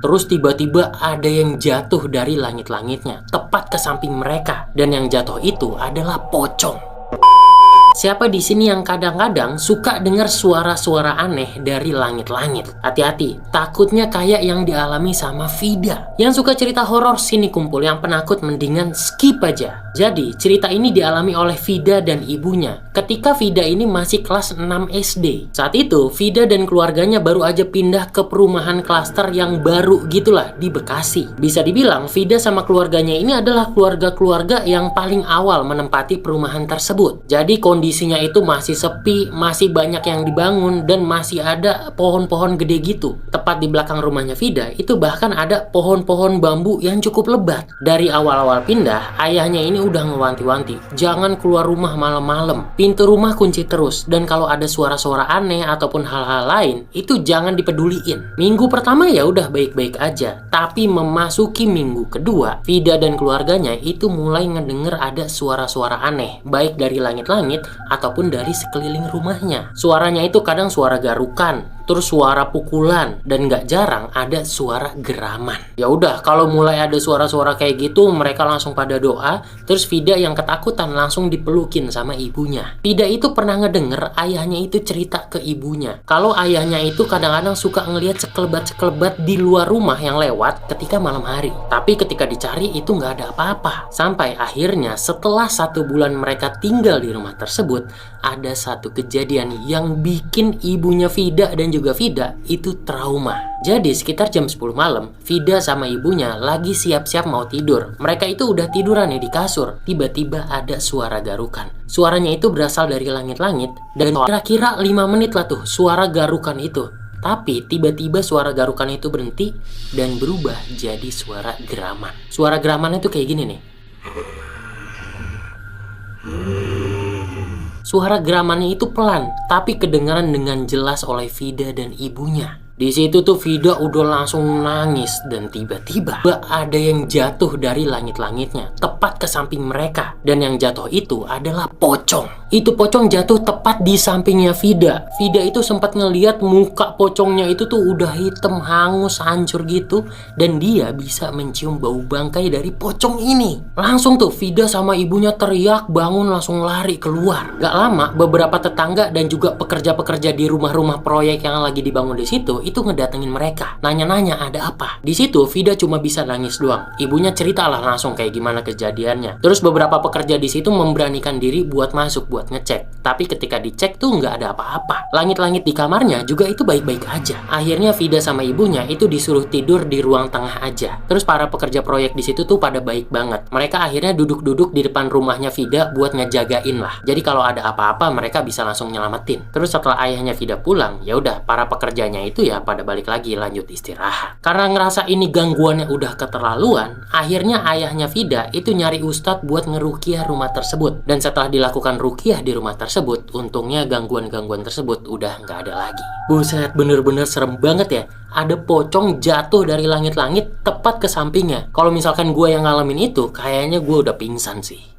Terus tiba-tiba ada yang jatuh dari langit-langitnya, tepat ke samping mereka. Dan yang jatuh itu adalah pocong. Siapa di sini yang kadang-kadang suka dengar suara-suara aneh dari langit-langit? Hati-hati, takutnya kayak yang dialami sama Vida. Yang suka cerita horor sini kumpul, yang penakut mendingan skip aja. Jadi, cerita ini dialami oleh Vida dan ibunya ketika Vida ini masih kelas 6 SD. Saat itu, Vida dan keluarganya baru aja pindah ke perumahan klaster yang baru gitulah di Bekasi. Bisa dibilang, Vida sama keluarganya ini adalah keluarga-keluarga yang paling awal menempati perumahan tersebut. Jadi, kondisinya itu masih sepi, masih banyak yang dibangun, dan masih ada pohon-pohon gede gitu. Tepat di belakang rumahnya Vida, itu bahkan ada pohon-pohon bambu yang cukup lebat. Dari awal-awal pindah, ayahnya ini udah ngewanti-wanti, jangan keluar rumah malam-malam. Pintu rumah kunci terus, dan kalau ada suara-suara aneh ataupun hal-hal lain, itu jangan dipeduliin. Minggu pertama ya udah baik-baik aja, tapi memasuki minggu kedua, Vida dan keluarganya itu mulai ngedenger ada suara-suara aneh, baik dari langit-langit ataupun dari sekeliling rumahnya. Suaranya itu kadang suara garukan, terus suara pukulan, dan gak jarang ada suara geraman. Ya udah, kalau mulai ada suara-suara kayak gitu, mereka langsung pada doa. Terus Vida yang ketakutan langsung dipelukin sama ibunya. Vida itu pernah ngedenger ayahnya itu cerita ke ibunya kalau ayahnya itu kadang-kadang suka ngelihat sekelebat-sekelebat di luar rumah yang lewat ketika malam hari. Tapi ketika dicari itu nggak ada apa-apa. Sampai akhirnya setelah 1 bulan mereka tinggal di rumah tersebut, ada satu kejadian yang bikin ibunya Vida dan juga Vida itu trauma. Jadi sekitar jam 10 malam, Vida sama ibunya lagi siap-siap mau tidur. Mereka itu udah tiduran nih di kasur. Tiba-tiba ada suara garukan. Suaranya itu berasal dari langit-langit, dan kira-kira 5 menit lah tuh suara garukan itu. Tapi tiba-tiba suara garukan itu berhenti dan berubah jadi suara geraman. Suara geraman itu kayak gini nih. Suara geramannya itu pelan, tapi kedengaran dengan jelas oleh Vida dan ibunya. Di situ tuh Vida udah langsung nangis, dan tiba-tiba ada yang jatuh dari langit-langitnya, tepat ke samping mereka. Dan yang jatuh itu adalah pocong. Itu pocong jatuh tepat di sampingnya Vida. Vida itu sempat ngeliat muka pocongnya itu tuh udah hitam, hangus, hancur gitu, dan dia bisa mencium bau bangkai dari pocong ini. Langsung tuh Vida sama ibunya teriak, bangun, langsung lari keluar. Gak lama, beberapa tetangga dan juga pekerja-pekerja di rumah-rumah proyek yang lagi dibangun di situ itu ngedatengin mereka, nanya-nanya ada apa. Di situ Vida cuma bisa nangis doang. Ibunya ceritalah langsung kayak gimana kejadiannya. Terus beberapa pekerja di situ memberanikan diri buat masuk buat ngecek. Tapi ketika dicek tuh nggak ada apa-apa. Langit-langit di kamarnya juga itu baik-baik aja. Akhirnya Vida sama ibunya itu disuruh tidur di ruang tengah aja. Terus para pekerja proyek di situ tuh pada baik banget. Mereka akhirnya duduk-duduk di depan rumahnya Vida buat ngejagain lah. Jadi kalau ada apa-apa mereka bisa langsung nyelamatin. Terus setelah ayahnya Vida pulang, ya udah para pekerjanya itu ya pada balik lagi lanjut istirahat. Karena ngerasa ini gangguannya udah keterlaluan, akhirnya ayahnya Vida itu nyari ustadz buat ngerukiah rumah tersebut. Dan setelah dilakukan rukiah di rumah tersebut, untungnya gangguan-gangguan tersebut udah nggak ada lagi. Buset, bener-bener serem banget ya. Ada pocong jatuh dari langit-langit tepat ke sampingnya. Kalau misalkan gue yang ngalamin itu, kayaknya gue udah pingsan sih.